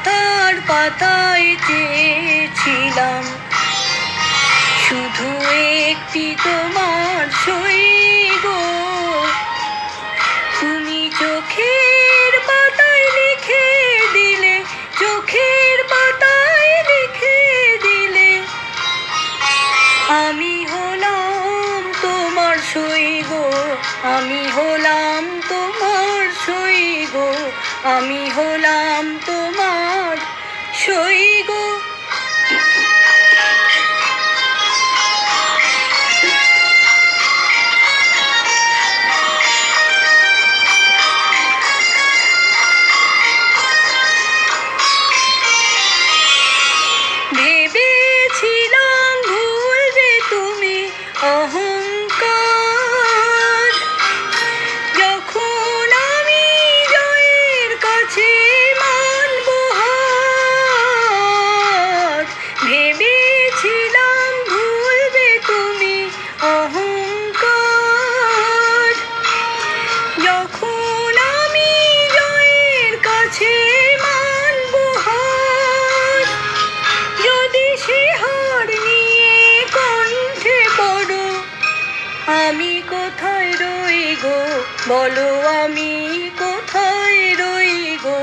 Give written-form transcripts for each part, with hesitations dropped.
খাতার পাতায় চেয়েছিলাম শুধু একটি তোমার সই গো। তুমি চোখের পাতায় লিখে দিলে, চোখের পাতায় লিখে দিলে, আমি হলাম তোমার সই গো, আমি হলাম তোমার সই গো, আমি হলাম তোমার সই গো। ভেবেছিলাম ভুলবে তুমি অহংকার, যখন আমি জয়ের কাছে মানব হার। ভেবেছিলাম ভুলবে তুমি অহংকার, যখন আমি জয়ের কাছে মানব হার। যদি সে হার নিয়ে কণ্ঠে পড়ো, আমি কোথায় রই গো বলো, আমি কোথায় রই গো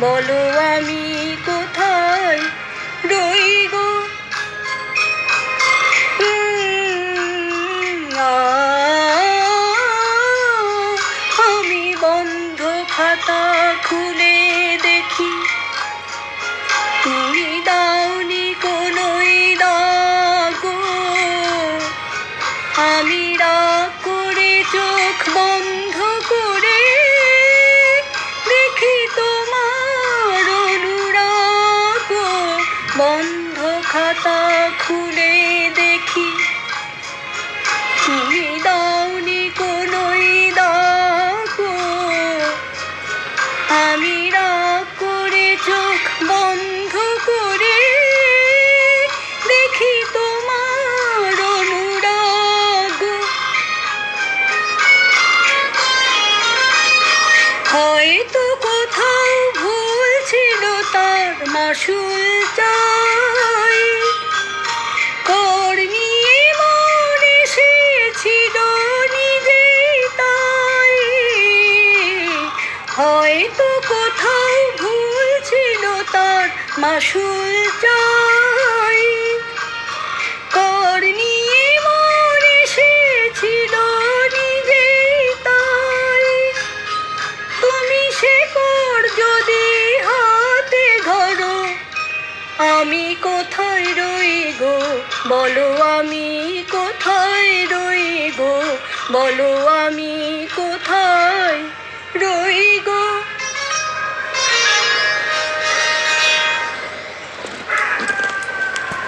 বলো, আমি কোথায় রই গো। আমি বন্ধ খাতা খুলে দেখি, তুমি দাওনি কোনোই দাগ গো। আমি রাগ করে চোখ বন্ধ করে দেখি তোমার অনুরাগ গো। বন্ধ খাতা খুলে দেখি, তুমি দাওনি কোনোই দাগ গো। আমি রাগ করে চোখ বন্ধ করে দেখি তোমার অনুরাগ। হয়তো কোথাও ভুল ছিল তার মাসুল চাই, কর নিয়ে মন এসেছিল নিজেই তাই। হয়তো কোথাও ভুল ছিল তার মাসুল চাই, কর নিয়ে মন এসেছিল নিজেই তাই। তুমি সে কর যদি হাতে ধরো, আমি কোথায় রই গো বলো, আমি কোথায় রই গো বলো, আমি